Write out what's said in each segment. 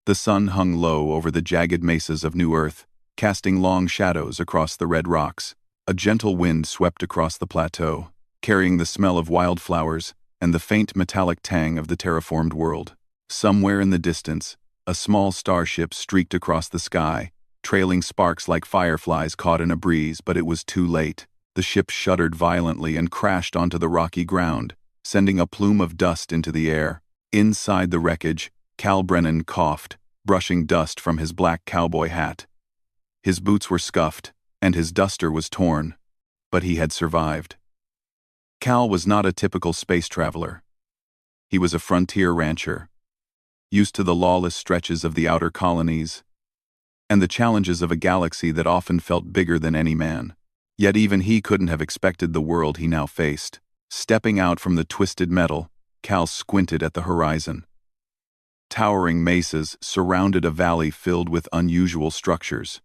The sun hung low over the jagged mesas of New Earth, casting long shadows across the red rocks. A gentle wind swept across the plateau, carrying the smell of wildflowers and the faint metallic tang of the terraformed world. Somewhere in the distance, a small starship streaked across the sky, trailing sparks like fireflies caught in a breeze, but it was too late. The ship shuddered violently and crashed onto the rocky ground, sending a plume of dust into the air. Inside the wreckage, Cal Brennan coughed, brushing dust from his black cowboy hat. His boots were scuffed, and his duster was torn, but he had survived. Cal was not a typical space traveler. He was a frontier rancher, used to the lawless stretches of the outer colonies and the challenges of a galaxy that often felt bigger than any man. Yet even he couldn't have expected the world he now faced. Stepping out from the twisted metal, Cal squinted at the horizon. Towering mesas surrounded a valley filled with unusual structures.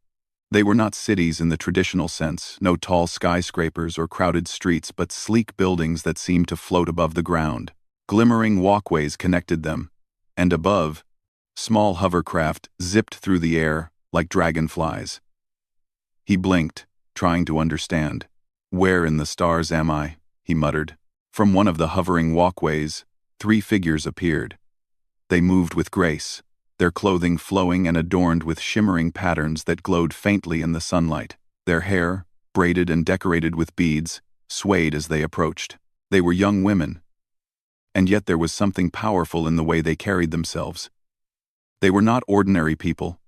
They were not cities in the traditional sense, no tall skyscrapers or crowded streets, but sleek buildings that seemed to float above the ground. Glimmering walkways connected them, and above, small hovercraft zipped through the air like dragonflies. He blinked, trying to understand. "Where in the stars am I?" he muttered. From one of the hovering walkways, 3 figures appeared. They moved with grace, their clothing flowing and adorned with shimmering patterns that glowed faintly in the sunlight. Their hair, braided and decorated with beads, swayed as they approached. They were young women, and yet there was something powerful in the way they carried themselves. They were not ordinary people,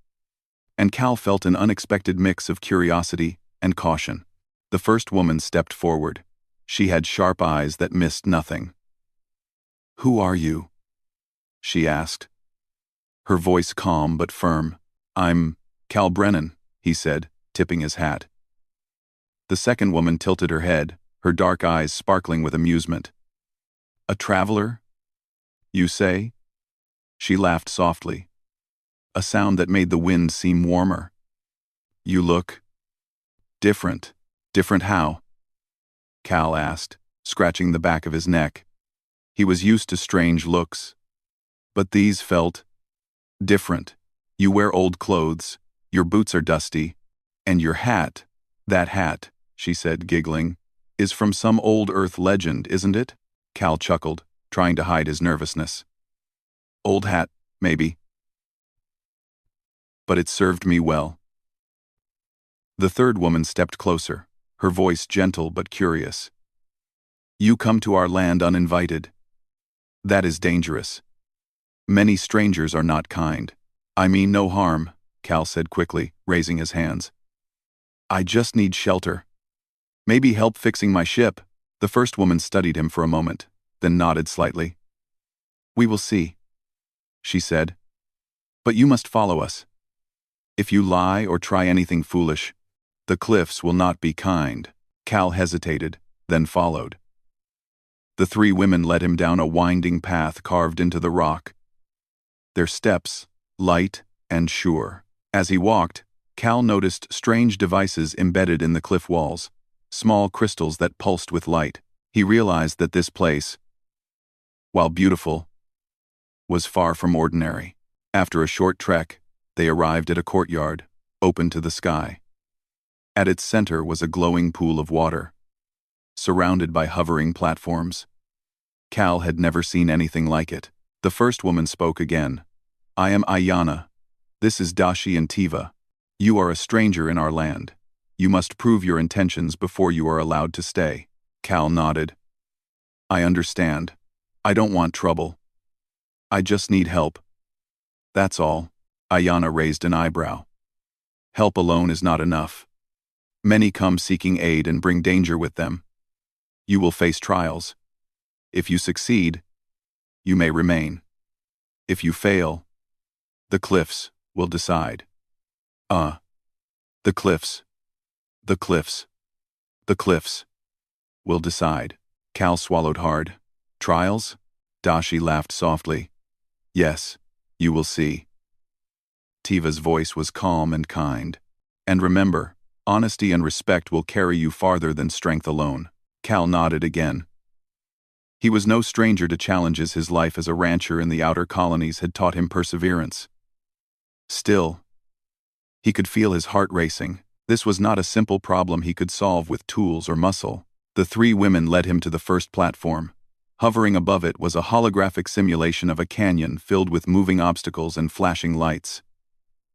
and Cal felt an unexpected mix of curiosity and caution. The first woman stepped forward. She had sharp eyes that missed nothing. "Who are you?" she asked, her voice calm but firm. "I'm Cal Brennan," he said, tipping his hat. The second woman tilted her head, her dark eyes sparkling with amusement. "A traveler, you say?" She laughed softly, a sound that made the wind seem warmer. "You look different." "Different how?" Cal asked, scratching the back of his neck. He was used to strange looks, but these felt different. "You wear old clothes, your boots are dusty, and your hat, that hat," she said, giggling, "is from some old Earth legend, isn't it?" Cal chuckled, trying to hide his nervousness. "Old hat, maybe. But it served me well." The third woman stepped closer, her voice gentle but curious. "You come to our land uninvited. That is dangerous. Many strangers are not kind." "I mean no harm," Cal said quickly, raising his hands. "I just need shelter. Maybe help fixing my ship." The first woman studied him for a moment, then nodded slightly. "We will see," she said. "But you must follow us. If you lie or try anything foolish, the cliffs will not be kind." Cal hesitated, then followed. The 3 women led him down a winding path carved into the rock, their steps light and sure. As he walked, Cal noticed strange devices embedded in the cliff walls, small crystals that pulsed with light. He realized that this place, while beautiful, was far from ordinary. After a short trek, they arrived at a courtyard, open to the sky. At its center was a glowing pool of water, surrounded by hovering platforms. Cal had never seen anything like it. The first woman spoke again. "I am Ayana. This is Dashi and Tiva. You are a stranger in our land. You must prove your intentions before you are allowed to stay." Cal nodded. "I understand. I don't want trouble. I just need help. That's all." Ayana raised an eyebrow. "Help alone is not enough. Many come seeking aid and bring danger with them. You will face trials. If you succeed, you may remain. If you fail, the cliffs will decide." The cliffs. The cliffs. The cliffs will decide." Cal swallowed hard. "Trials?" Dashi laughed softly. "Yes, you will see." Tiva's voice was calm and kind. "And remember, honesty and respect will carry you farther than strength alone." Cal nodded again. He was no stranger to challenges. His life as a rancher in the outer colonies had taught him perseverance. Still, he could feel his heart racing. This was not a simple problem he could solve with tools or muscle. The three women led him to the first platform. Hovering above it was a holographic simulation of a canyon filled with moving obstacles and flashing lights.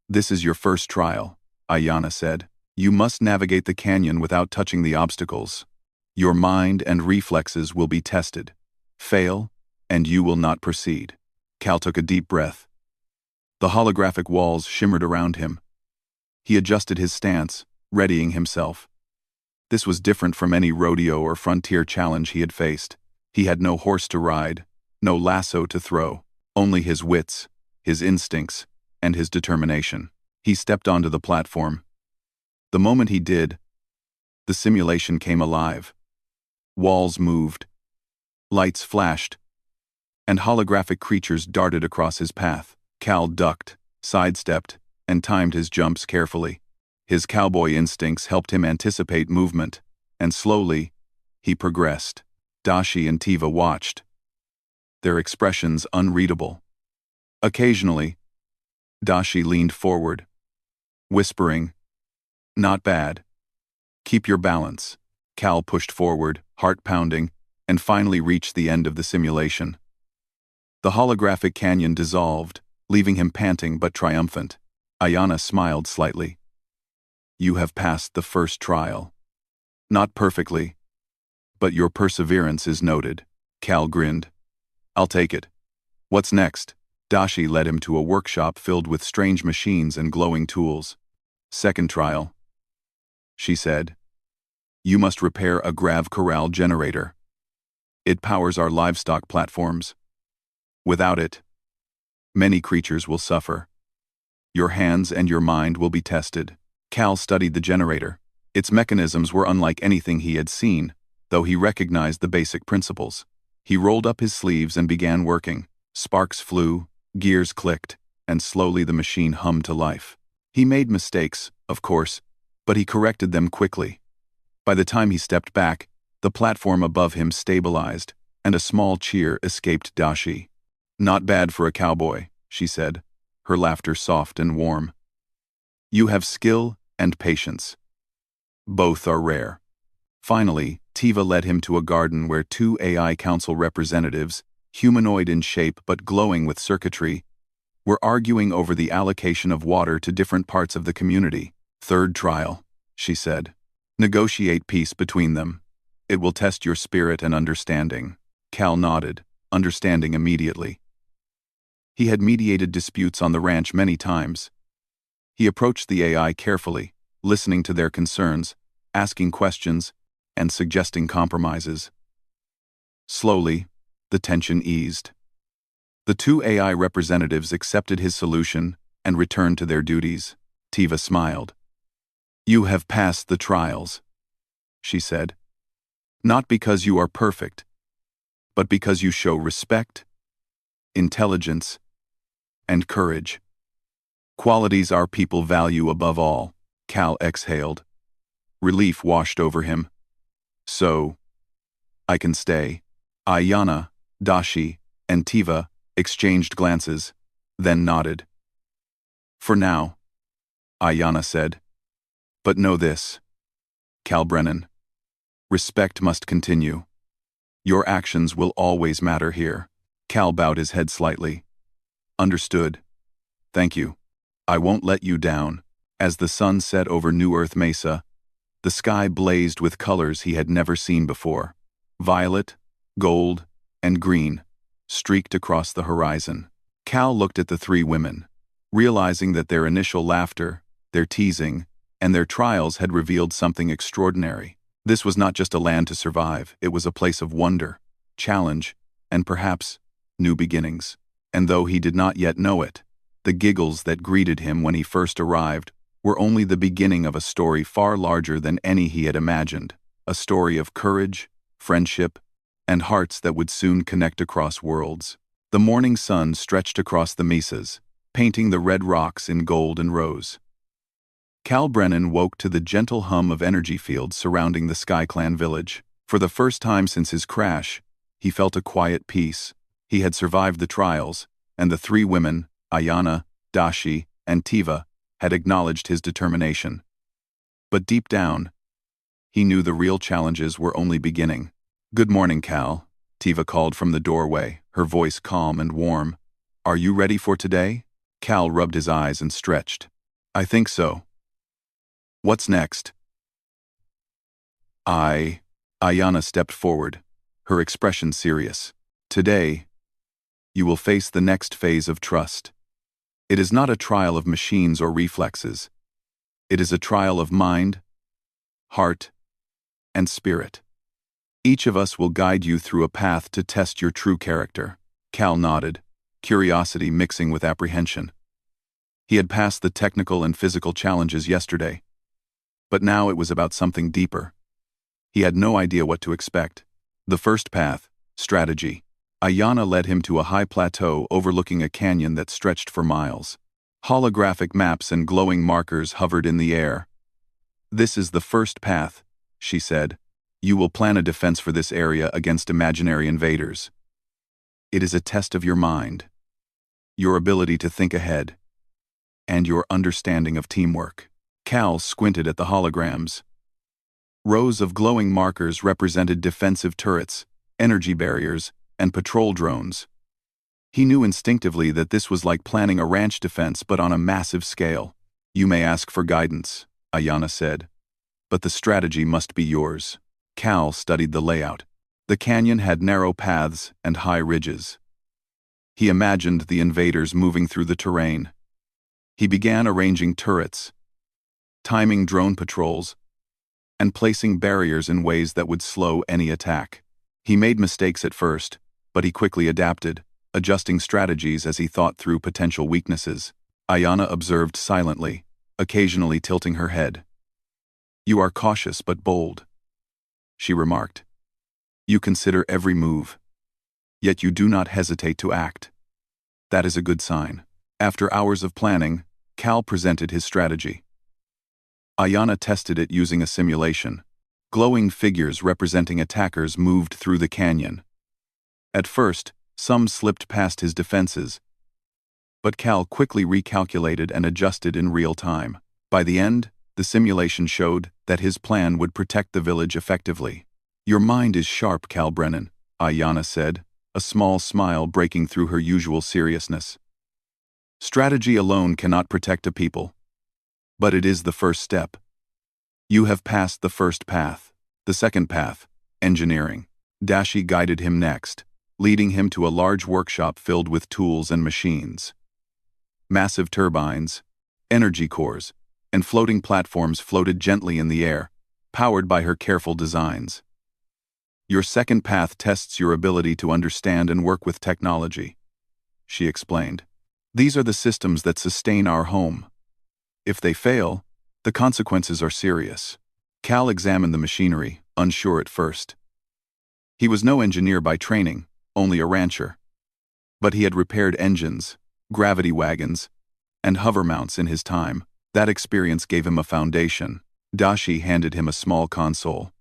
"This is your first trial," Ayana said. "You must navigate the canyon without touching the obstacles. Your mind and reflexes will be tested. Fail, and you will not proceed." Cal took a deep breath. The holographic walls shimmered around him. He adjusted his stance, readying himself. This was different from any rodeo or frontier challenge he had faced. He had no horse to ride, no lasso to throw, only his wits, his instincts, and his determination. He stepped onto the platform. The moment he did, the simulation came alive. Walls moved, lights flashed, and holographic creatures darted across his path. Cal ducked, sidestepped, and timed his jumps carefully. His cowboy instincts helped him anticipate movement, and slowly, he progressed. Dashi and Tiva watched, their expressions unreadable. Occasionally, Dashi leaned forward, whispering, "Not bad. Keep your balance." Cal pushed forward, heart pounding, and finally reached the end of the simulation. The holographic canyon dissolved, leaving him panting but triumphant. Ayana smiled slightly. "You have passed the first trial. Not perfectly, but your perseverance is noted." Cal grinned. "I'll take it. What's next?" Dashi led him to a workshop filled with strange machines and glowing tools. "Second trial," she said. "You must repair a grav corral generator. It powers our livestock platforms. Without it, many creatures will suffer. Your hands and your mind will be tested." Cal studied the generator. Its mechanisms were unlike anything he had seen, though he recognized the basic principles. He rolled up his sleeves and began working. Sparks flew, gears clicked, and slowly the machine hummed to life. He made mistakes, of course, but he corrected them quickly. By the time he stepped back, the platform above him stabilized, and a small cheer escaped Dashi. "Not bad for a cowboy," she said, her laughter soft and warm. "You have skill and patience. Both are rare." Finally, Tiva led him to a garden where two AI Council representatives, humanoid in shape but glowing with circuitry, were arguing over the allocation of water to different parts of the community. "Third trial," she said. "Negotiate peace between them. It will test your spirit and understanding." Cal nodded, understanding immediately. He had mediated disputes on the ranch many times. He approached the AI carefully, listening to their concerns, asking questions, and suggesting compromises. Slowly, the tension eased. The two AI representatives accepted his solution and returned to their duties. Tiva smiled. "You have passed the trials," she said. "Not because you are perfect, but because you show respect, intelligence, and courage. Qualities our people value above all." Cal exhaled. Relief washed over him. "So, I can stay." Ayana, Dashi, and Tiva exchanged glances, then nodded. "For now," Ayana said. "But know this, Cal Brennan. Respect must continue. Your actions will always matter here." Cal bowed his head slightly. "Understood. Thank you. I won't let you down." As the sun set over New Earth Mesa, the sky blazed with colors he had never seen before. Violet, gold, and green streaked across the horizon. Cal looked at the three women, realizing that their initial laughter, their teasing, and their trials had revealed something extraordinary. This was not just a land to survive, it was a place of wonder, challenge, and perhaps new beginnings. And though he did not yet know it, the giggles that greeted him when he first arrived were only the beginning of a story far larger than any he had imagined, a story of courage, friendship, and hearts that would soon connect across worlds. The morning sun stretched across the mesas, painting the red rocks in gold and rose. Cal Brennan woke to the gentle hum of energy fields surrounding the SkyClan village. For the first time since his crash, he felt a quiet peace. He had survived the trials, and the three women, Ayana, Dashi, and Tiva had acknowledged his determination. But deep down, he knew the real challenges were only beginning. "Good morning, Cal," Tiva called from the doorway, her voice calm and warm. "Are you ready for today?" Cal rubbed his eyes and stretched. "I think so." "What's next?" Ayanna stepped forward, her expression serious. "Today, you will face the next phase of trust. It is not a trial of machines or reflexes. It is a trial of mind, heart, and spirit. Each of us will guide you through a path to test your true character." Cal nodded, curiosity mixing with apprehension. He had passed the technical and physical challenges yesterday, but now it was about something deeper. He had no idea what to expect. The first path, strategy. Ayanna led him to a high plateau overlooking a canyon that stretched for miles. Holographic maps and glowing markers hovered in the air. "This is the first path," she said. "You will plan a defense for this area against imaginary invaders. It is a test of your mind, your ability to think ahead, and your understanding of teamwork." Cal squinted at the holograms. Rows of glowing markers represented defensive turrets, energy barriers, and patrol drones. He knew instinctively that this was like planning a ranch defense but on a massive scale. "You may ask for guidance," Ayanna said, "but the strategy must be yours." Cal studied the layout. The canyon had narrow paths and high ridges. He imagined the invaders moving through the terrain. He began arranging turrets, timing drone patrols, and placing barriers in ways that would slow any attack. He made mistakes at first, but he quickly adapted, adjusting strategies as he thought through potential weaknesses. Ayanna observed silently, occasionally tilting her head. "You are cautious but bold," she remarked. "You consider every move, yet you do not hesitate to act. That is a good sign." After hours of planning, Cal presented his strategy. Ayanna tested it using a simulation. Glowing figures representing attackers moved through the canyon. At first, some slipped past his defenses, but Cal quickly recalculated and adjusted in real time. By the end, the simulation showed that his plan would protect the village effectively. "Your mind is sharp, Cal Brennan," Ayanna said, a small smile breaking through her usual seriousness. "Strategy alone cannot protect a people, but it is the first step. You have passed the first path. The second path, engineering." Dashi guided him next, leading him to a large workshop filled with tools and machines. Massive turbines, energy cores, and floating platforms floated gently in the air, powered by her careful designs. "Your second path tests your ability to understand and work with technology," she explained. "These are the systems that sustain our home. If they fail, the consequences are serious." Cal examined the machinery, unsure at first. He was no engineer by training, only a rancher. But he had repaired engines, gravity wagons, and hover mounts in his time. That experience gave him a foundation. Dashi handed him a small console.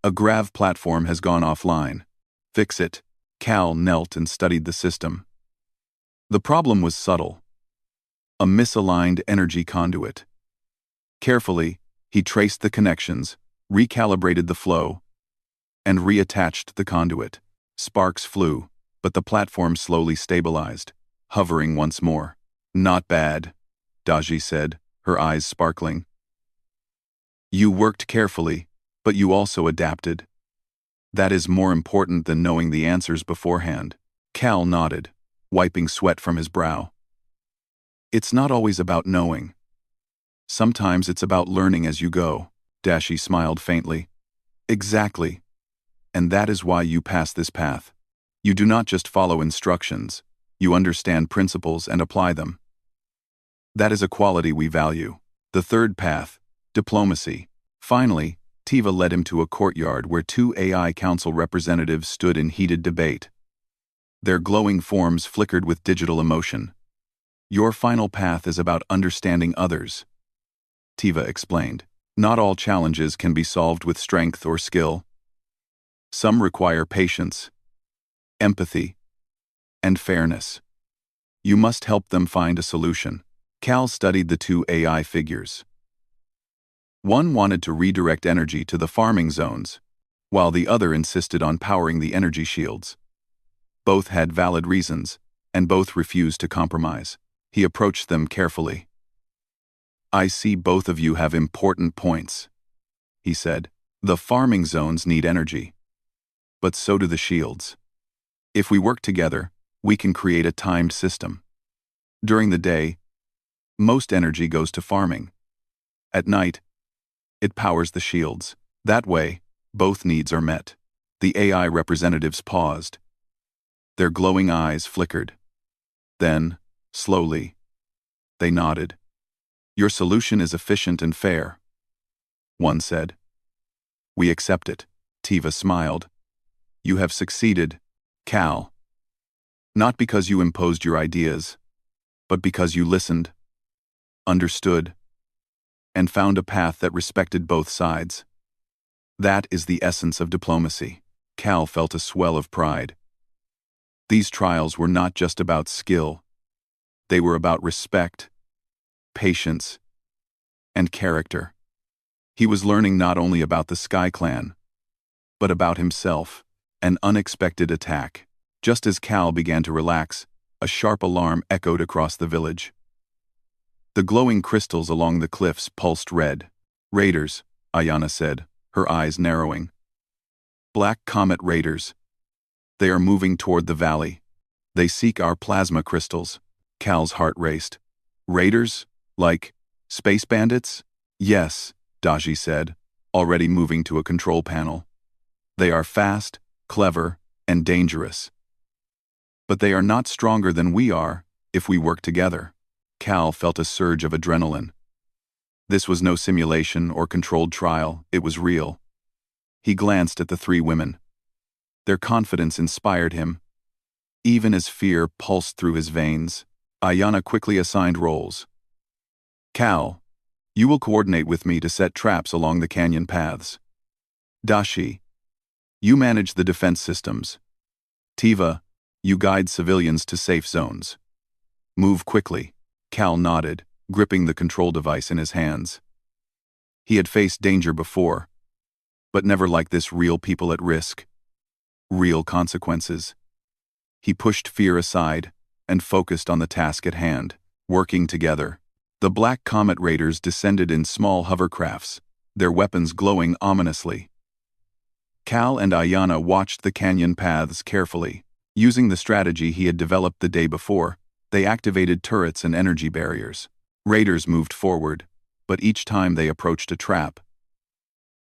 "A grav platform has gone offline. Fix it." Cal knelt and studied the system. The problem was subtle. A misaligned energy conduit. Carefully, he traced the connections, recalibrated the flow, and reattached the conduit. Sparks flew, but the platform slowly stabilized, hovering once more. "Not bad," Dashi said, her eyes sparkling. "You worked carefully, but you also adapted. That is more important than knowing the answers beforehand." Cal nodded, wiping sweat from his brow. "It's not always about knowing. Sometimes it's about learning as you go." Dashi smiled faintly. "Exactly. And that is why you pass this path. You do not just follow instructions, you understand principles and apply them. That is a quality we value." The third path, diplomacy. Finally, Tiva led him to a courtyard where two AI council representatives stood in heated debate. Their glowing forms flickered with digital emotion. "Your final path is about understanding others," Tiva explained. "Not all challenges can be solved with strength or skill. Some require patience, empathy, and fairness. You must help them find a solution." Cal studied the two AI figures. One wanted to redirect energy to the farming zones, while the other insisted on powering the energy shields. Both had valid reasons, and both refused to compromise. He approached them carefully. "I see both of you have important points," he said. "The farming zones need energy. But so do the shields. If we work together, we can create a timed system. During the day, most energy goes to farming. At night, it powers the shields. That way, both needs are met." The AI representatives paused. Their glowing eyes flickered. Then, slowly, they nodded. "Your solution is efficient and fair," one said. "We accept it." Tiva smiled. "You have succeeded, Cal. Not because you imposed your ideas, but because you listened, understood, and found a path that respected both sides. That is the essence of diplomacy." Cal felt a swell of pride. These trials were not just about skill. They were about respect, patience, and character. He was learning not only about the Sky Clan, but about himself. An unexpected attack. Just as Cal began to relax, a sharp alarm echoed across the village. The glowing crystals along the cliffs pulsed red. "Raiders," Ayana said, her eyes narrowing. "Black Comet Raiders. They are moving toward the valley. They seek our plasma crystals." Cal's heart raced. "Raiders? Like space bandits?" "Yes," Daji said, already moving to a control panel. "They are fast, clever, and dangerous. But they are not stronger than we are if we work together." Cal felt a surge of adrenaline. This was no simulation or controlled trial, it was real. He glanced at the three women. Their confidence inspired him, even as fear pulsed through his veins. Ayana quickly assigned roles. "Cal, you will coordinate with me to set traps along the canyon paths. Dashi, you manage the defense systems. Tiva, you guide civilians to safe zones. Move quickly." Cal nodded, gripping the control device in his hands. He had faced danger before, but never like this. Real people at risk. Real consequences. He pushed fear aside and focused on the task at hand. Working together, the Black Comet Raiders descended in small hovercrafts, their weapons glowing ominously. Cal and Ayana watched the canyon paths carefully. Using the strategy he had developed the day before, they activated turrets and energy barriers. Raiders moved forward, but each time they approached a trap,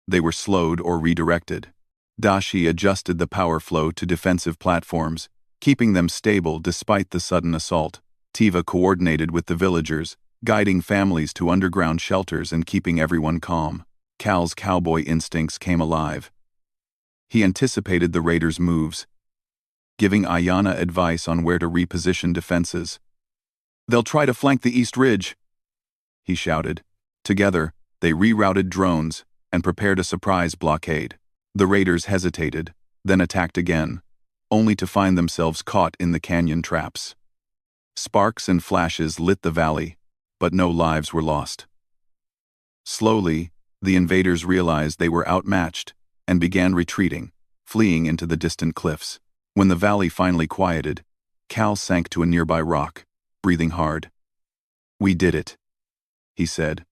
they were slowed or redirected. Dashi adjusted the power flow to defensive platforms, keeping them stable despite the sudden assault. Tiva coordinated with the villagers, guiding families to underground shelters and keeping everyone calm. Cal's cowboy instincts came alive. He anticipated the raiders' moves, giving Ayana advice on where to reposition defenses. "They'll try to flank the East Ridge," he shouted. Together, they rerouted drones and prepared a surprise blockade. The raiders hesitated, then attacked again, only to find themselves caught in the canyon traps. Sparks and flashes lit the valley, but no lives were lost. Slowly, the invaders realized they were outmatched and began retreating, fleeing into the distant cliffs. When the valley finally quieted, Cal sank to a nearby rock, breathing hard. "We did it," he said,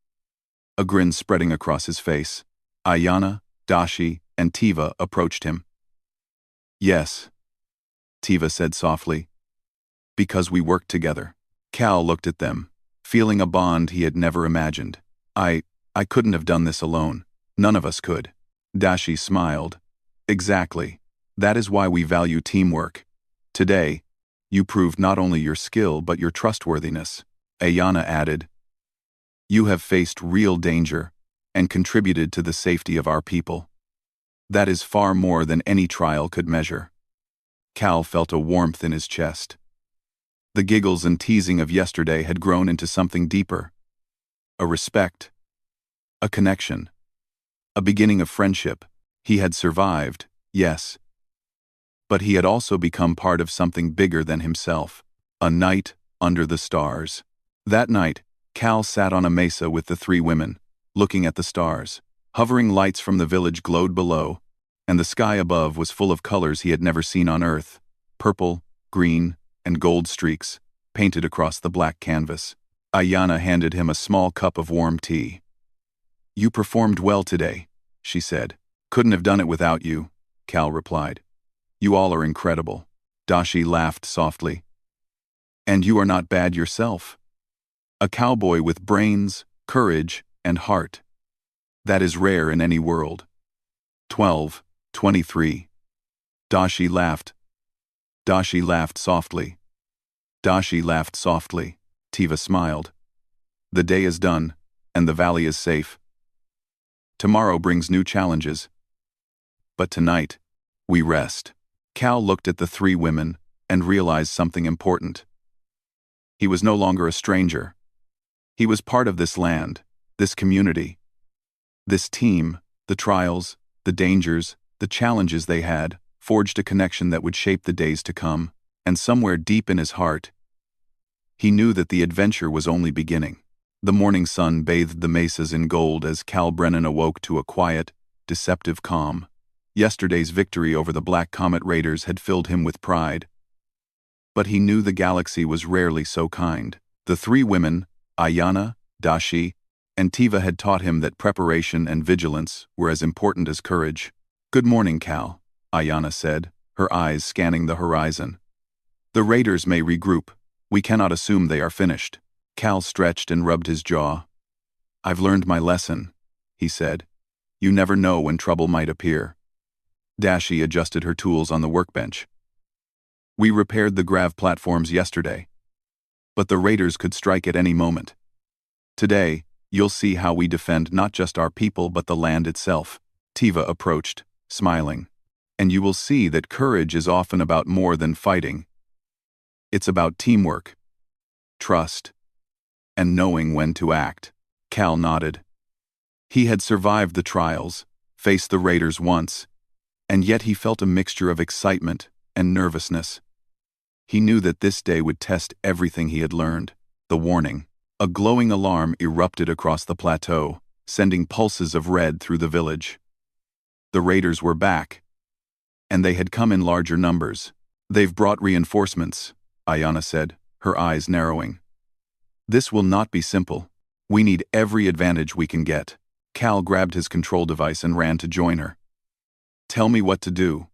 a grin spreading across his face. Ayana, Dashi, and Tiva approached him. "Yes," Tiva said softly, "because we worked together." Cal looked at them, feeling a bond he had never imagined. I couldn't have done this alone. None of us could." Dashi smiled. "Exactly. That is why we value teamwork. Today, you proved not only your skill but your trustworthiness." Ayana added, "You have faced real danger and contributed to the safety of our people. That is far more than any trial could measure." Cal felt a warmth in his chest. The giggles and teasing of yesterday had grown into something deeper. A respect. A connection. A beginning of friendship. He had survived, yes. But he had also become part of something bigger than himself. A night under the stars. That night, Cal sat on a mesa with the three women, looking at the stars. Hovering lights from the village glowed below, and the sky above was full of colors he had never seen on Earth: purple, green, and gold streaks, painted across the black canvas. Ayana handed him a small cup of warm tea. "You performed well today," she said. "Couldn't have done it without you," Cal replied. "You all are incredible." Dashi laughed softly. "And you are not bad yourself. A cowboy with brains, courage, and heart. That is rare in any world." 12:23. Dashi laughed. Dashi laughed softly. Dashi laughed softly. Tiva smiled. "The day is done, and the valley is safe. Tomorrow brings new challenges. But tonight, we rest." Cal looked at the three women and realized something important. He was no longer a stranger. He was part of this land, this community. This team, the trials, the dangers, the challenges they had, forged a connection that would shape the days to come, and somewhere deep in his heart, he knew that the adventure was only beginning. The morning sun bathed the mesas in gold as Cal Brennan awoke to a quiet, deceptive calm. Yesterday's victory over the Black Comet Raiders had filled him with pride. But he knew the galaxy was rarely so kind. The three women, Ayana, Dashi, and Tiva, had taught him that preparation and vigilance were as important as courage. "Good morning, Cal," Ayana said, her eyes scanning the horizon. "The raiders may regroup. We cannot assume they are finished." Cal stretched and rubbed his jaw. "I've learned my lesson," he said. "You never know when trouble might appear." Dashi adjusted her tools on the workbench. "We repaired the grav platforms yesterday, but the raiders could strike at any moment. Today, you'll see how we defend not just our people but the land itself." Tiva approached, smiling. "And you will see that courage is often about more than fighting. It's about teamwork, trust, and knowing when to act." Cal nodded. He had survived the trials, faced the raiders once, and yet he felt a mixture of excitement and nervousness. He knew that this day would test everything he had learned. The warning. A glowing alarm erupted across the plateau, sending pulses of red through the village. The raiders were back, and they had come in larger numbers. "They've brought reinforcements," Ayana said, her eyes narrowing. "This will not be simple. We need every advantage we can get." Cal grabbed his control device and ran to join her. "Tell me what to do,"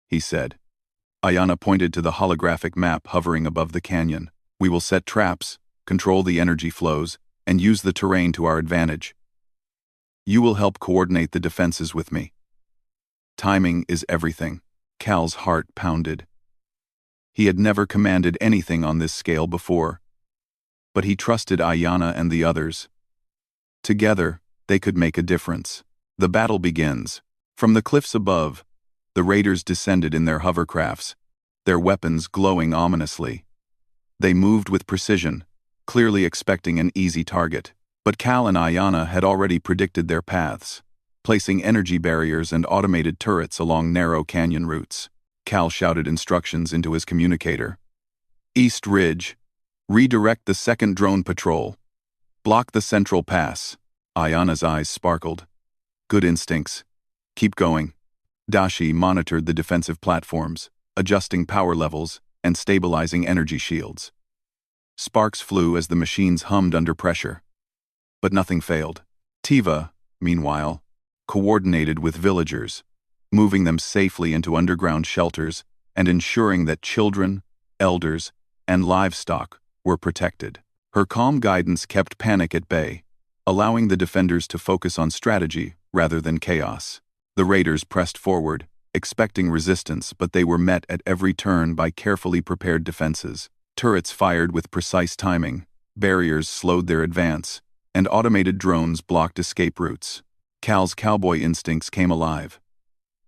he said. Ayana pointed to the holographic map hovering above the canyon. "We will set traps, control the energy flows, and use the terrain to our advantage. You will help coordinate the defenses with me." Timing is everything. Cal's heart pounded. He had never commanded anything on this scale before, but he trusted Ayana and the others. Together, they could make a difference. The battle begins. From the cliffs above, the raiders descended in their hovercrafts, their weapons glowing ominously. They moved with precision, clearly expecting an easy target. But Cal and Ayana had already predicted their paths, placing energy barriers and automated turrets along narrow canyon routes. Cal shouted instructions into his communicator. "East Ridge. Redirect the second drone patrol. Block the central pass." Ayana's eyes sparkled. "Good instincts. Keep going." Dashi monitored the defensive platforms, adjusting power levels and stabilizing energy shields. Sparks flew as the machines hummed under pressure. But nothing failed. Tiva, meanwhile, coordinated with villagers, moving them safely into underground shelters and ensuring that children, elders, and livestock were protected. Her calm guidance kept panic at bay, allowing the defenders to focus on strategy rather than chaos. The raiders pressed forward, expecting resistance, but they were met at every turn by carefully prepared defenses. Turrets fired with precise timing, barriers slowed their advance, and automated drones blocked escape routes. Cal's cowboy instincts came alive.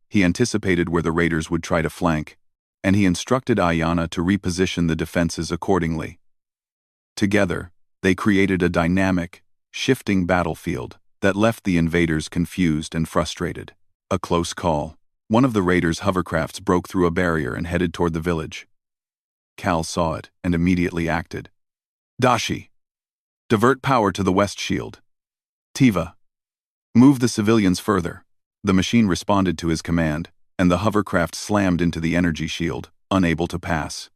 He anticipated where the raiders would try to flank, and he instructed Ayana to reposition the defenses accordingly. Together, they created a dynamic, shifting battlefield that left the invaders confused and frustrated. A close call. One of the raiders' hovercrafts broke through a barrier and headed toward the village. Cal saw it and immediately acted. "Dashi, Divert power to the west shield. Tiva. Move the civilians further. The machine responded to his command, and the hovercraft slammed into the energy shield, unable to pass.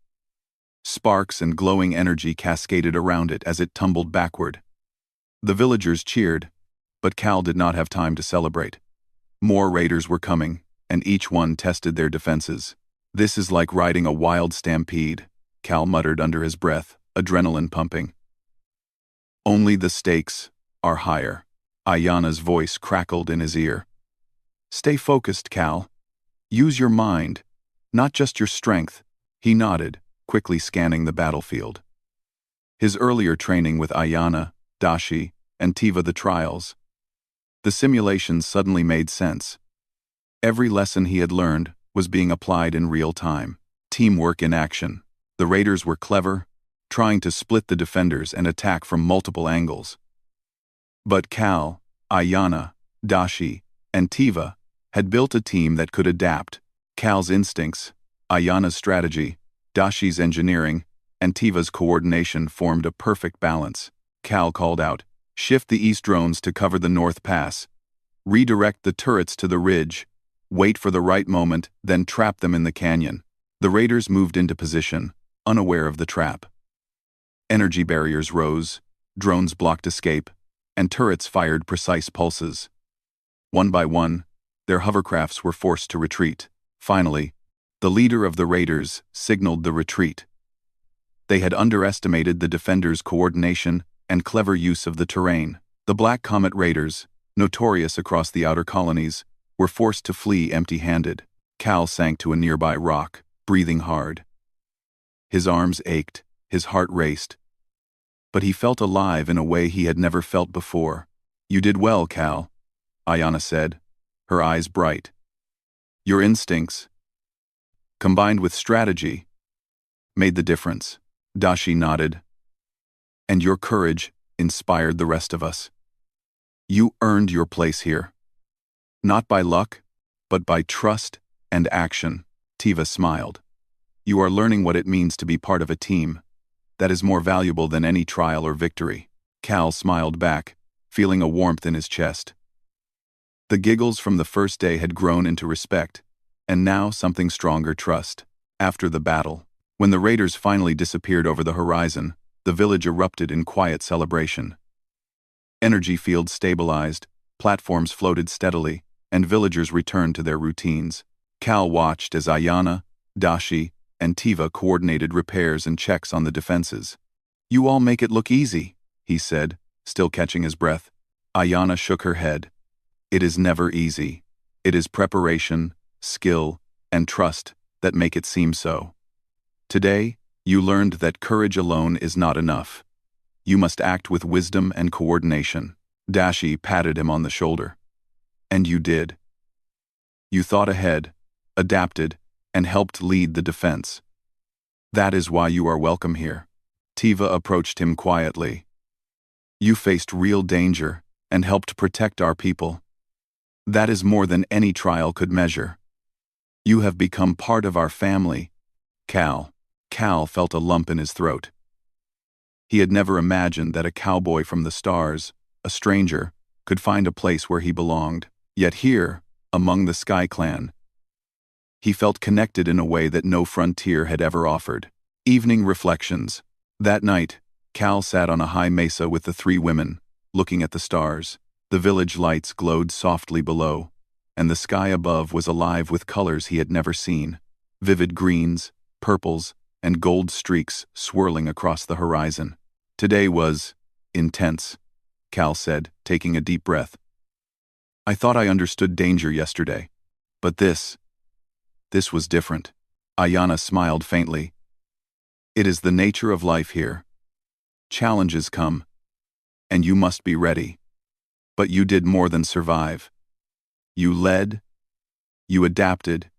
Sparks and glowing energy cascaded around it as it tumbled backward. The villagers cheered, but Cal did not have time to celebrate. More raiders were coming, and each one tested their defenses. This is like riding a wild stampede, Cal muttered under his breath, adrenaline pumping. Only the stakes are higher. Ayana's voice crackled in his ear. Stay focused, Cal. Use your mind, not just your strength. He nodded, quickly scanning the battlefield. His earlier training with Ayana, Dashi, and Tiva the trials. The simulations suddenly made sense. Every lesson he had learned was being applied in real time. Teamwork in action. The raiders were clever, trying to split the defenders and attack from multiple angles. But Cal, Ayana, Dashi, and Tiva had built a team that could adapt. Cal's instincts, Ayana's strategy, Dashi's engineering, and Tiva's coordination formed a perfect balance. Cal called out, shift the east drones to cover the north pass. Redirect the turrets to the ridge. Wait for the right moment, then trap them in the canyon. The raiders moved into position, unaware of the trap. Energy barriers rose, drones blocked escape, and turrets fired precise pulses. One by one, their hovercrafts were forced to retreat. Finally, the leader of the raiders signaled the retreat. They had underestimated the defenders' coordination and clever use of the terrain. The Black Comet raiders, notorious across the outer colonies, were forced to flee empty-handed. Cal sank to a nearby rock, breathing hard. His arms ached, his heart raced. But he felt alive in a way he had never felt before. You did well, Cal, Ayana said, her eyes bright. Your instincts, combined with strategy, made the difference. Dashi nodded. And your courage inspired the rest of us. You earned your place here. Not by luck, but by trust and action. Tiva smiled. You are learning what it means to be part of a team. That is more valuable than any trial or victory. Cal smiled back, feeling a warmth in his chest. The giggles from the first day had grown into respect, and now something stronger, trust. After the battle, when the raiders finally disappeared over the horizon, the village erupted in quiet celebration. Energy fields stabilized, platforms floated steadily, and villagers returned to their routines. Cal watched as Ayana, Dashi, and Tiva coordinated repairs and checks on the defenses. You all make it look easy, he said, still catching his breath. Ayana shook her head. It is never easy. It is preparation, skill, and trust that make it seem so. Today, you learned that courage alone is not enough. You must act with wisdom and coordination. Dashi patted him on the shoulder. And you did. You thought ahead, adapted, and helped lead the defense. That is why you are welcome here. Tiva approached him quietly. You faced real danger and helped protect our people. That is more than any trial could measure. You have become part of our family. Cal felt a lump in his throat. He had never imagined that a cowboy from the stars, a stranger, could find a place where he belonged. Yet here, among the Sky Clan, he felt connected in a way that no frontier had ever offered. Evening reflections. That night, Cal sat on a high mesa with the three women, looking at the stars. The village lights glowed softly below, and the sky above was alive with colors he had never seen. Vivid greens, purples, and gold streaks swirling across the horizon. Today was intense, Cal said, taking a deep breath. I thought I understood danger yesterday, but this was different. Ayana smiled faintly. It is the nature of life here. Challenges come, and you must be ready. But you did more than survive. You led, you adapted,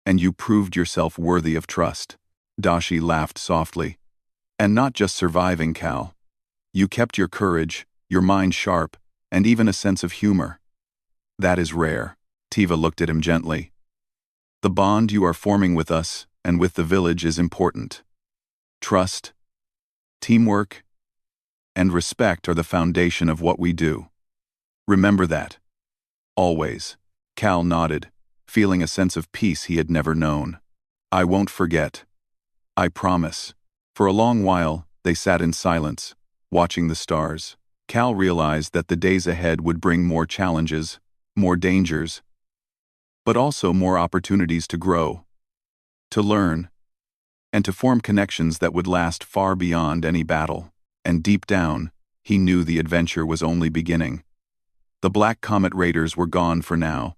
and you proved yourself worthy of trust. Dashi laughed softly. And not just surviving, Cal. You kept your courage, your mind sharp, and even a sense of humor. That is rare. Tiva looked at him gently. The bond you are forming with us and with the village is important. Trust, teamwork, and respect are the foundation of what we do. Remember that. Always. Cal nodded, feeling a sense of peace he had never known. I won't forget. I promise. For a long while, they sat in silence, watching the stars. Cal realized that the days ahead would bring more challenges, more dangers, but also more opportunities to grow, to learn, and to form connections that would last far beyond any battle. And deep down, he knew the adventure was only beginning. The Black Comet Raiders were gone for now,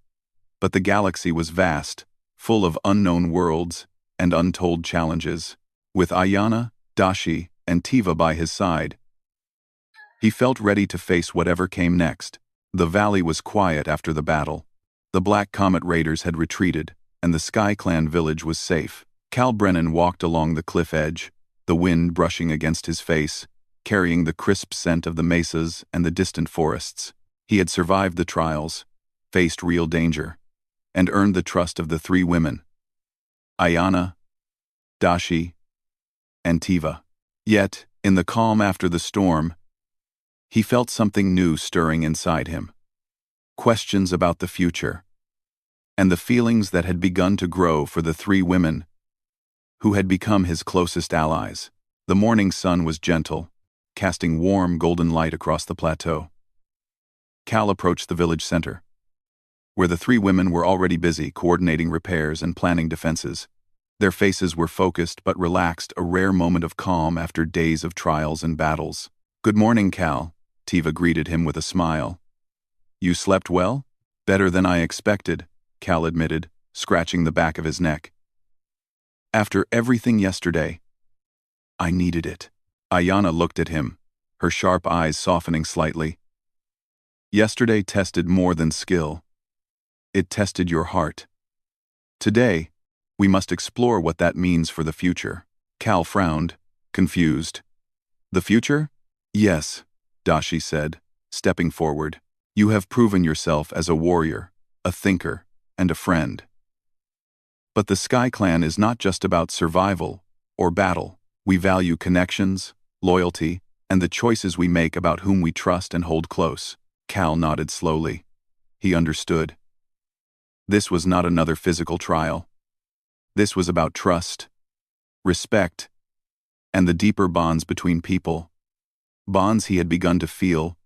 but the galaxy was vast, full of unknown worlds and untold challenges. With Ayana, Dashi, and Tiva by his side, he felt ready to face whatever came next. The valley was quiet after the battle. The Black Comet Raiders had retreated, and the Sky Clan village was safe. Cal Brennan walked along the cliff edge, the wind brushing against his face, carrying the crisp scent of the mesas and the distant forests. He had survived the trials, faced real danger, and earned the trust of the three women, Ayana, Dashi, and Tiva. Yet, in the calm after the storm, he felt something new stirring inside him. Questions about the future, and the feelings that had begun to grow for the three women who had become his closest allies. The morning sun was gentle, casting warm golden light across the plateau. Cal approached the village center, where the three women were already busy coordinating repairs and planning defenses. Their faces were focused but relaxed, a rare moment of calm after days of trials and battles. Good morning, Cal, Tiva greeted him with a smile. You slept well? Better than I expected, Cal admitted, scratching the back of his neck. After everything yesterday, I needed it. Ayana looked at him, her sharp eyes softening slightly. Yesterday tested more than skill. It tested your heart. Today, we must explore what that means for the future. Cal frowned, confused. The future? Yes, Dashi said, stepping forward. You have proven yourself as a warrior, a thinker, and a friend. But the Sky Clan is not just about survival or battle. We value connections, loyalty, and the choices we make about whom we trust and hold close. Cal nodded slowly. He understood. This was not another physical trial. This was about trust, respect, and the deeper bonds between people. Bonds he had begun to feel,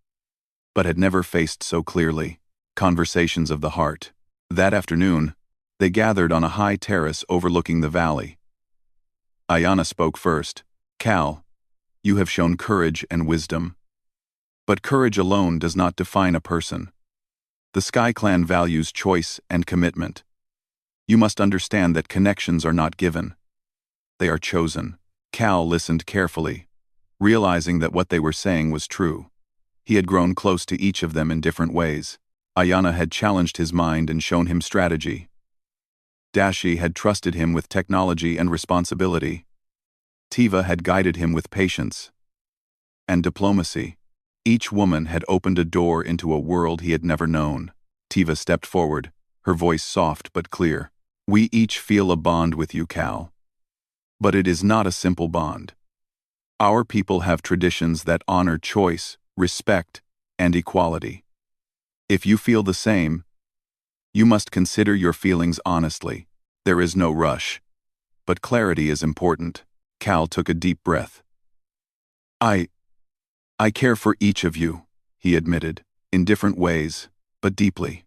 but had never faced so clearly. Conversations of the heart. That afternoon, they gathered on a high terrace overlooking the valley. Ayana spoke first. Cal, you have shown courage and wisdom. But courage alone does not define a person. The Sky Clan values choice and commitment. You must understand that connections are not given. They are chosen. Cal listened carefully, realizing that what they were saying was true. He had grown close to each of them in different ways. Ayana had challenged his mind and shown him strategy. Dashi had trusted him with technology and responsibility. Tiva had guided him with patience and diplomacy. Each woman had opened a door into a world he had never known. Tiva stepped forward, her voice soft but clear. We each feel a bond with you, Cal. But it is not a simple bond. Our people have traditions that honor choice, respect, and equality. If you feel the same, you must consider your feelings honestly. There is no rush, but clarity is important. Cal took a deep breath. I care for each of you, he admitted, in different ways, but deeply.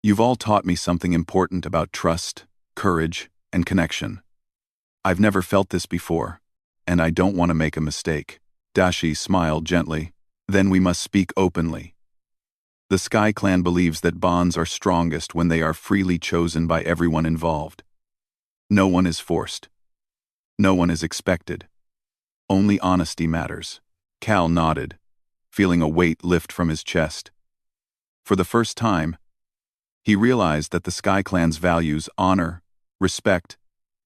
You've all taught me something important about trust, courage, and connection. I've never felt this before, and I don't want to make a mistake. Dashi smiled gently. Then we must speak openly. The Sky Clan believes that bonds are strongest when they are freely chosen by everyone involved. No one is forced. No one is expected. Only honesty matters. Cal nodded, feeling a weight lift from his chest. For the first time, he realized that the Sky Clan's values, honor, respect,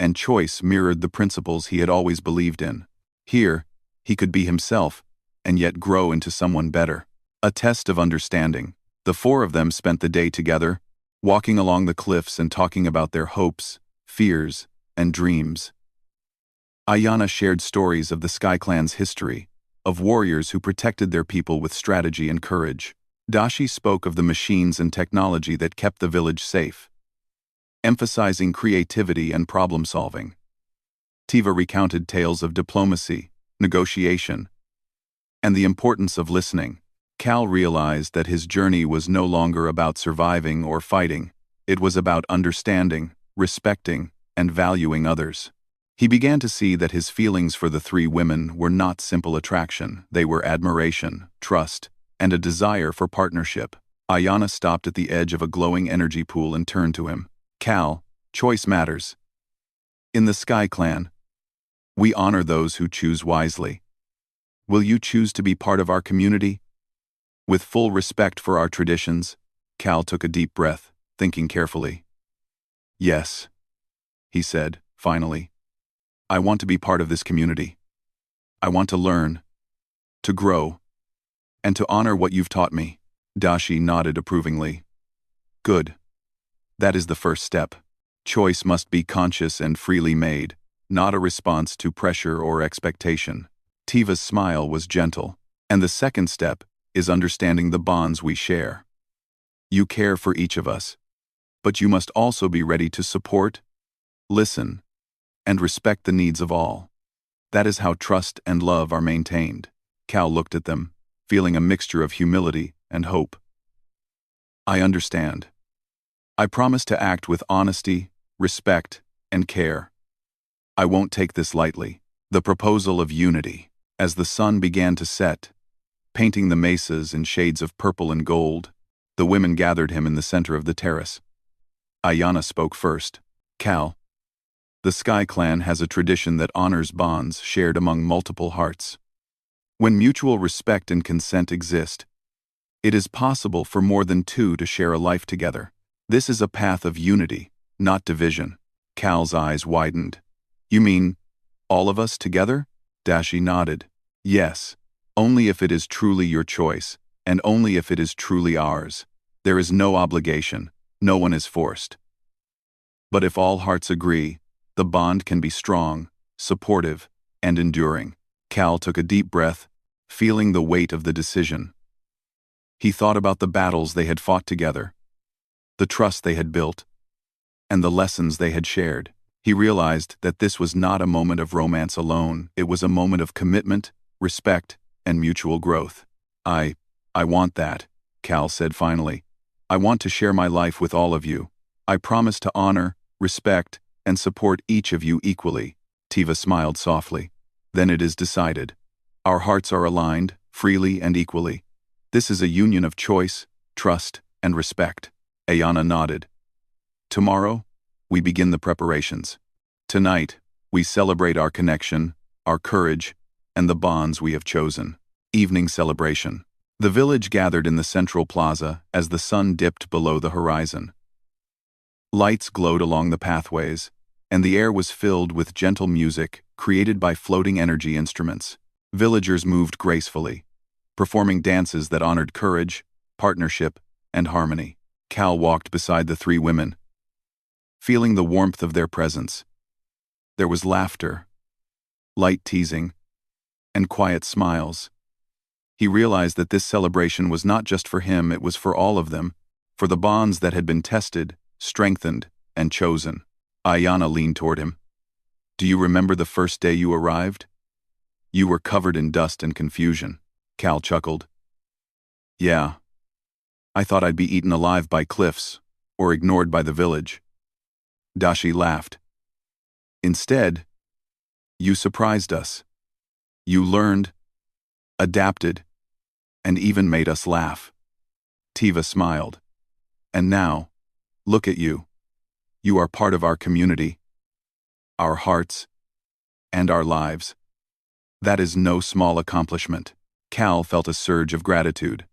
and choice mirrored the principles he had always believed in. Here, he could be himself, and yet grow into someone better. A test of understanding. The four of them spent the day together, walking along the cliffs and talking about their hopes, fears, and dreams. Ayana shared stories of the Sky Clan's history, of warriors who protected their people with strategy and courage. Dashi spoke of the machines and technology that kept the village safe, emphasizing creativity and problem-solving. Tiva recounted tales of diplomacy, negotiation, and the importance of listening. Cal realized that his journey was no longer about surviving or fighting. It was about understanding, respecting, and valuing others. He began to see that his feelings for the three women were not simple attraction. They were admiration, trust, and a desire for partnership. Ayana stopped at the edge of a glowing energy pool and turned to him. Cal, choice matters. In the Sky Clan, we honor those who choose wisely. Will you choose to be part of our community? With full respect for our traditions, Cal took a deep breath, thinking carefully. Yes, he said, finally. I want to be part of this community. I want to learn, to grow, and to honor what you've taught me. Dashi nodded approvingly. Good. That is the first step. Choice must be conscious and freely made, not a response to pressure or expectation. Tiva's smile was gentle. And the second step is understanding the bonds we share. You care for each of us, but you must also be ready to support, listen, and respect the needs of all. That is how trust and love are maintained. Cal looked at them, feeling a mixture of humility and hope. I understand. I promise to act with honesty, respect, and care. I won't take this lightly. The proposal of unity. As the sun began to set, painting the mesas in shades of purple and gold, the women gathered him in the center of the terrace. Ayana spoke first. Cal, the Sky Clan has a tradition that honors bonds shared among multiple hearts. When mutual respect and consent exist, it is possible for more than two to share a life together. This is a path of unity, not division. Cal's eyes widened. You mean, all of us together? Dashi nodded. Yes, only if it is truly your choice, and only if it is truly ours. There is no obligation, no one is forced. But if all hearts agree, the bond can be strong, supportive, and enduring. Cal took a deep breath, feeling the weight of the decision. He thought about the battles they had fought together, the trust they had built, and the lessons they had shared. He realized that this was not a moment of romance alone. It was a moment of commitment, respect, and mutual growth. I want that, Cal said finally. I want to share my life with all of you. I promise to honor, respect, and support each of you equally. Tiva smiled softly. Then it is decided. Our hearts are aligned, freely and equally. This is a union of choice, trust, and respect. Ayana nodded. Tomorrow, we begin the preparations. Tonight, we celebrate our connection, our courage, and the bonds we have chosen. Evening celebration. The village gathered in the central plaza as the sun dipped below the horizon. Lights glowed along the pathways, and the air was filled with gentle music created by floating energy instruments. Villagers moved gracefully, performing dances that honored courage, partnership, and harmony. Cal walked beside the three women, feeling the warmth of their presence. There was laughter, light teasing, and quiet smiles. He realized that this celebration was not just for him, it was for all of them, for the bonds that had been tested, strengthened, and chosen. Ayana leaned toward him. Do you remember the first day you arrived? You were covered in dust and confusion. Cal chuckled. Yeah. I thought I'd be eaten alive by cliffs, or ignored by the village. Dashi laughed. Instead, you surprised us. You learned, adapted, and even made us laugh. Tiva smiled. And now, look at you. You are part of our community, our hearts, and our lives. That is no small accomplishment. Cal felt a surge of gratitude.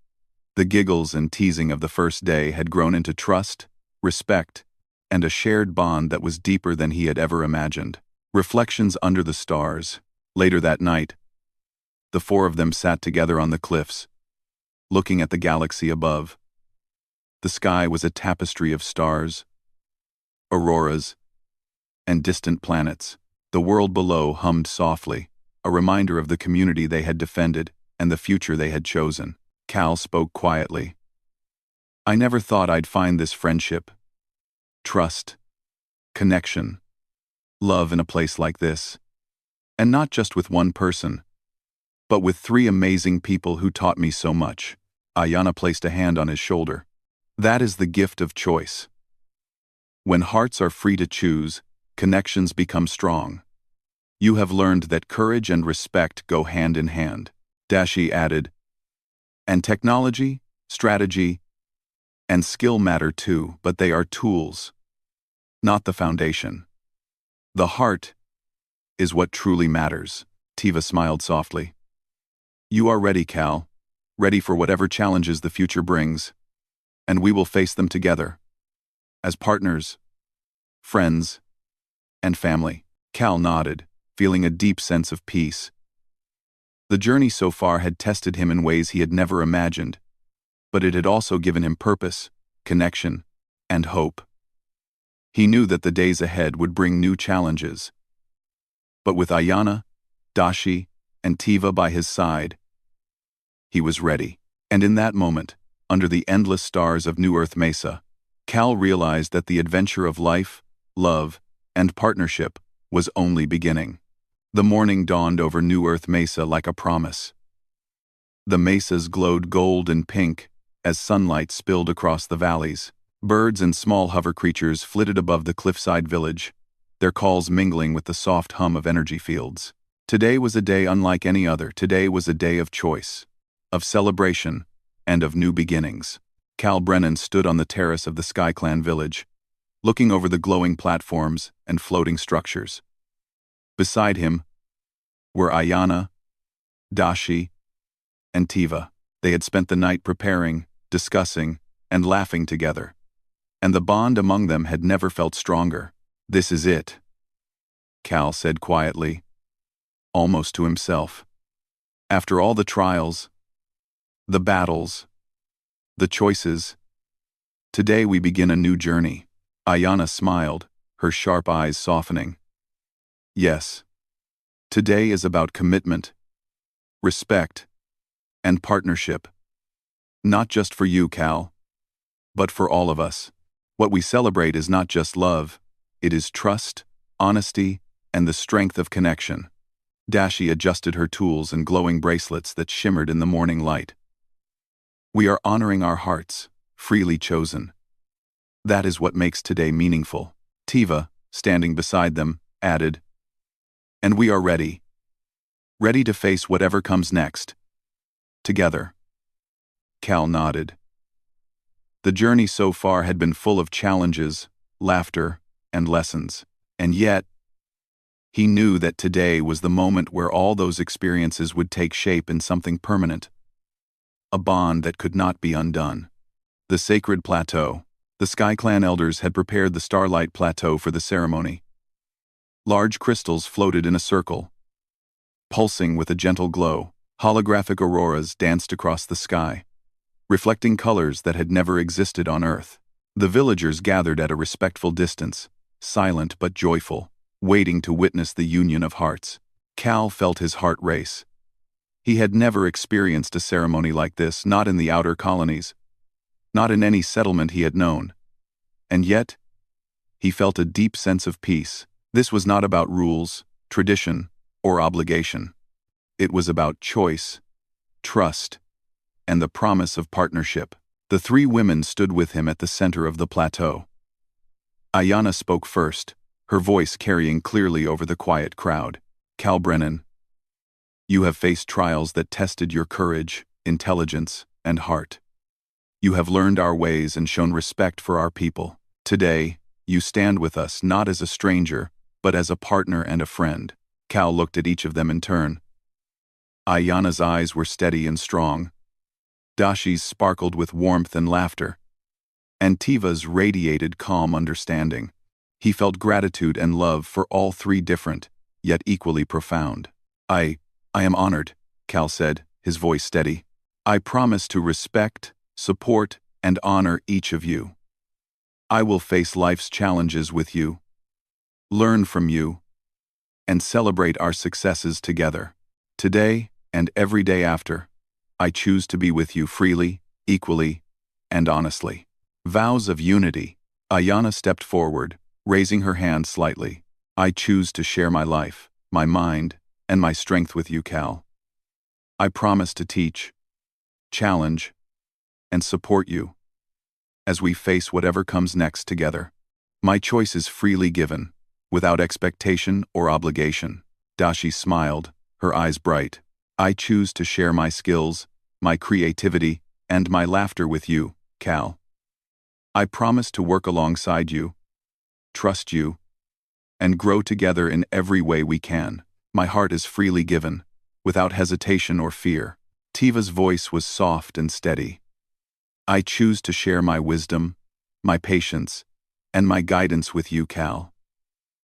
The giggles and teasing of the first day had grown into trust, respect, and a shared bond that was deeper than he had ever imagined. Reflections under the stars. Later that night, the four of them sat together on the cliffs, looking at the galaxy above. The sky was a tapestry of stars, auroras, and distant planets. The world below hummed softly, a reminder of the community they had defended and the future they had chosen. Cal spoke quietly. I never thought I'd find this friendship, trust, connection, love in a place like this. And not just with one person, but with three amazing people who taught me so much. Ayana placed a hand on his shoulder. That is the gift of choice. When hearts are free to choose, connections become strong. You have learned that courage and respect go hand in hand. Dashi added, and technology, strategy, and skill matter too, but they are tools, not the foundation. The heart is what truly matters. Tiva smiled softly. You are ready, Cal, ready for whatever challenges the future brings, and we will face them together, as partners, friends, and family. Cal nodded, feeling a deep sense of peace. The journey so far had tested him in ways he had never imagined, but it had also given him purpose, connection, and hope. He knew that the days ahead would bring new challenges. But with Ayana, Dashi, and Tiva by his side, he was ready. And in that moment, under the endless stars of New Earth Mesa, Cal realized that the adventure of life, love, and partnership was only beginning. The morning dawned over New Earth Mesa like a promise. The mesas glowed gold and pink as sunlight spilled across the valleys. Birds and small hover creatures flitted above the cliffside village, their calls mingling with the soft hum of energy fields. Today was a day unlike any other. Today was a day of choice, of celebration, and of new beginnings. Cal Brennan stood on the terrace of the SkyClan village, looking over the glowing platforms and floating structures. Beside him were Ayana, Dashi, and Tiva. They had spent the night preparing, discussing, and laughing together, and the bond among them had never felt stronger. This is it, Cal said quietly, almost to himself. After all the trials, the battles, the choices, today we begin a new journey. Ayana smiled, her sharp eyes softening. Yes, today is about commitment, respect, and partnership. Not just for you, Cal, but for all of us. What we celebrate is not just love, it is trust, honesty, and the strength of connection. Dashi adjusted her tools and glowing bracelets that shimmered in the morning light. We are honoring our hearts, freely chosen. That is what makes today meaningful. Tiva, standing beside them, added, and we are ready. Ready to face whatever comes next. Together. Cal nodded. The journey so far had been full of challenges, laughter, and lessons. And yet, he knew that today was the moment where all those experiences would take shape in something permanent. A bond that could not be undone. The sacred plateau. The SkyClan elders had prepared the Starlight Plateau for the ceremony. Large crystals floated in a circle, pulsing with a gentle glow. Holographic auroras danced across the sky, reflecting colors that had never existed on Earth. The villagers gathered at a respectful distance, silent but joyful, waiting to witness the union of hearts. Cal felt his heart race. He had never experienced a ceremony like this, not in the outer colonies, not in any settlement he had known. And yet, he felt a deep sense of peace. This was not about rules, tradition, or obligation. It was about choice, trust, and the promise of partnership. The three women stood with him at the center of the plateau. Ayana spoke first, her voice carrying clearly over the quiet crowd. Cal Brennan, you have faced trials that tested your courage, intelligence, and heart. You have learned our ways and shown respect for our people. Today, you stand with us not as a stranger, but as a partner and a friend. Cal looked at each of them in turn. Ayana's eyes were steady and strong. Dashi's sparkled with warmth and laughter. And Tiva's radiated calm understanding. He felt gratitude and love for all three different, yet equally profound. I am honored, Cal said, his voice steady. I promise to respect, support, and honor each of you. I will face life's challenges with you, learn from you, and celebrate our successes together. Today, and every day after, I choose to be with you freely, equally, and honestly. Vows of unity. Ayana stepped forward, raising her hand slightly. I choose to share my life, my mind, and my strength with you, Cal. I promise to teach, challenge, and support you as we face whatever comes next together. My choice is freely given, without expectation or obligation. Dashi smiled, her eyes bright. I choose to share my skills, my creativity, and my laughter with you, Cal. I promise to work alongside you, trust you, and grow together in every way we can. My heart is freely given, without hesitation or fear. Tiva's voice was soft and steady. I choose to share my wisdom, my patience, and my guidance with you, Cal.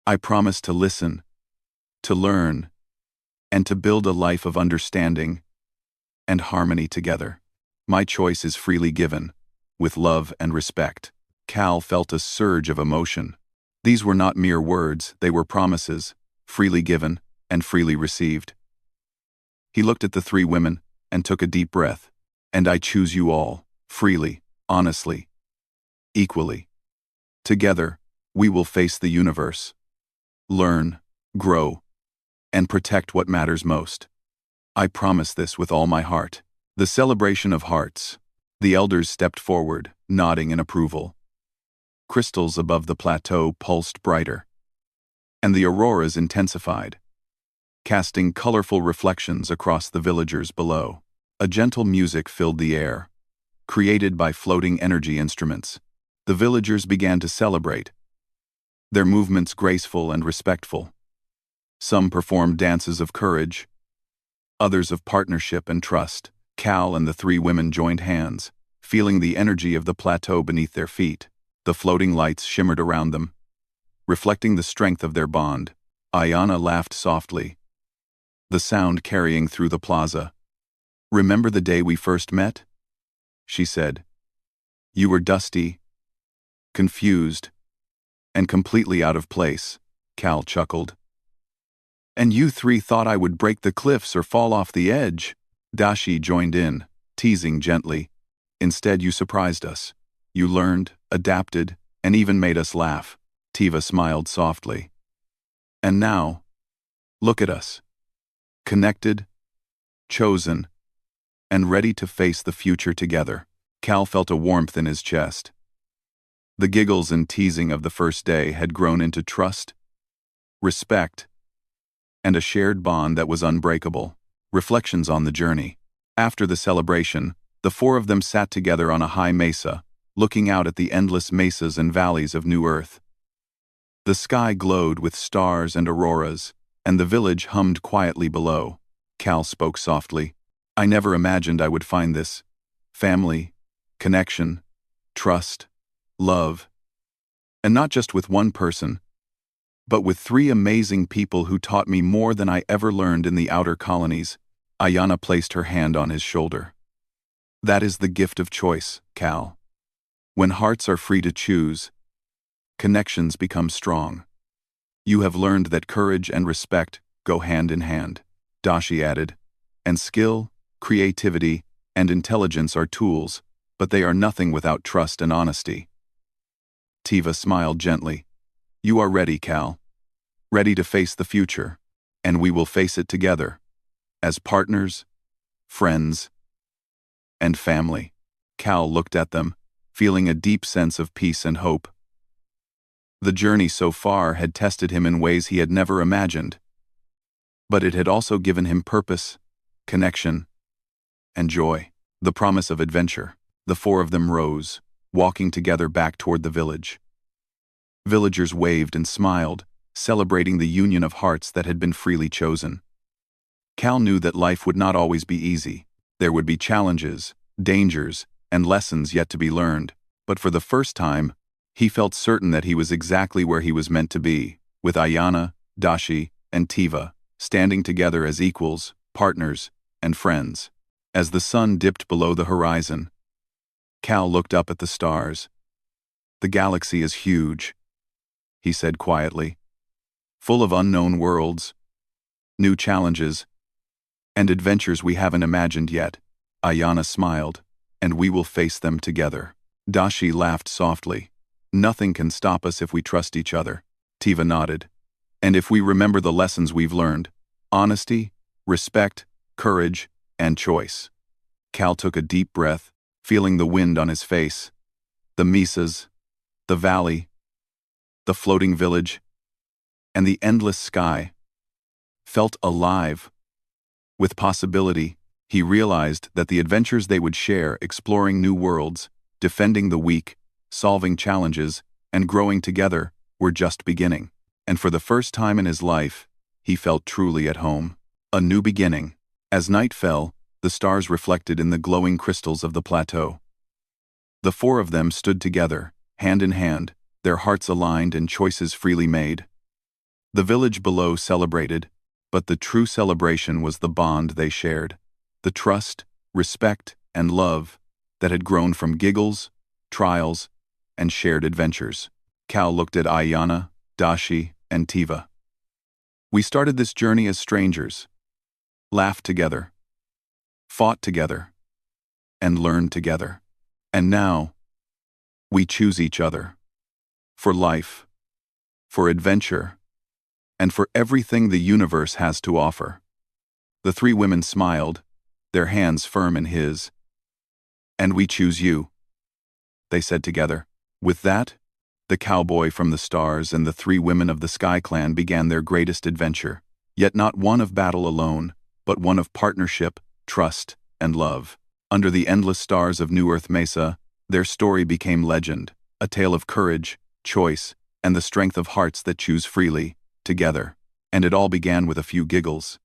I promise to listen, to learn, and to build a life of understanding and harmony together. My choice is freely given, with love and respect. Cal felt a surge of emotion. These were not mere words, they were promises, freely given and freely received. He looked at the three women and took a deep breath. And I choose you all, freely, honestly, equally. Together, we will face the universe, learn, grow, and protect what matters most. I promise this with all my heart. The celebration of hearts. The elders stepped forward, nodding in approval. Crystals above the plateau pulsed brighter, and the auroras intensified, casting colorful reflections across the villagers below. A gentle music filled the air, created by floating energy instruments. The villagers began to celebrate, their movements graceful and respectful. Some performed dances of courage, others of partnership and trust. Cal and the three women joined hands, feeling the energy of the plateau beneath their feet. The floating lights shimmered around them, reflecting the strength of their bond. Ayana laughed softly, the sound carrying through the plaza. Remember the day we first met? She said. You were dusty, confused, and completely out of place. Cal chuckled. And you three thought I would break the cliffs or fall off the edge. Dashi joined in, teasing gently. Instead, you surprised us. You learned, adapted, and even made us laugh. Tiva smiled softly. And now, look at us. Connected, chosen, and ready to face the future together. Cal felt a warmth in his chest. The giggles and teasing of the first day had grown into trust, respect, and a shared bond that was unbreakable. Reflections on the journey. After the celebration, the four of them sat together on a high mesa, looking out at the endless mesas and valleys of New Earth. The sky glowed with stars and auroras, and the village hummed quietly below. Cal spoke softly. I never imagined I would find this. Family, connection, trust, love. And not just with one person, but with three amazing people who taught me more than I ever learned in the outer colonies. Ayana placed her hand on his shoulder. That is the gift of choice, Cal. When hearts are free to choose, connections become strong. You have learned that courage and respect go hand in hand, Dashi added, and skill, creativity, and intelligence are tools, but they are nothing without trust and honesty. Tiva smiled gently. You are ready, Cal. Ready to face the future, and we will face it together, as partners, friends, and family. Cal looked at them, feeling a deep sense of peace and hope. The journey so far had tested him in ways he had never imagined, but it had also given him purpose, connection, and joy. The promise of adventure. The four of them rose, walking together back toward the village. Villagers waved and smiled, celebrating the union of hearts that had been freely chosen. Cal knew that life would not always be easy. There would be challenges, dangers, and lessons yet to be learned, but for the first time, he felt certain that he was exactly where he was meant to be, with Ayana, Dashi, and Tiva, standing together as equals, partners, and friends. As the sun dipped below the horizon, Cal looked up at the stars. The galaxy is huge, he said quietly. full of unknown worlds, new challenges, and adventures we haven't imagined yet. Ayana smiled, and we will face them together. Dashi laughed softly. Nothing can stop us if we trust each other. Tiva nodded. And if we remember the lessons we've learned: honesty, respect, courage, and choice. Cal took a deep breath, feeling the wind on his face. The mesas, the valley, the floating village, and the endless sky felt alive with possibility. He realized that the adventures they would share, exploring new worlds, defending the weak, solving challenges, and growing together, were just beginning. And for the first time in his life, he felt truly at home. A new beginning. As night fell, the stars reflected in the glowing crystals of the plateau. The four of them stood together, hand in hand, their hearts aligned and choices freely made. The village below celebrated, but the true celebration was the bond they shared, the trust, respect, and love that had grown from giggles, trials, and shared adventures. Cal looked at Ayana, Dashi, and Tiva. We started this journey as strangers, laughed together, fought together, and learned together. And now, we choose each other. For life, for adventure, and for everything the universe has to offer. The three women smiled, their hands firm in his. And we choose you, they said together. With that, the cowboy from the stars and the three women of the Sky Clan began their greatest adventure, yet not one of battle alone, but one of partnership, trust, and love. Under the endless stars of New Earth Mesa, their story became legend, a tale of courage, choice, and the strength of hearts that choose freely, together. And it all began with a few giggles.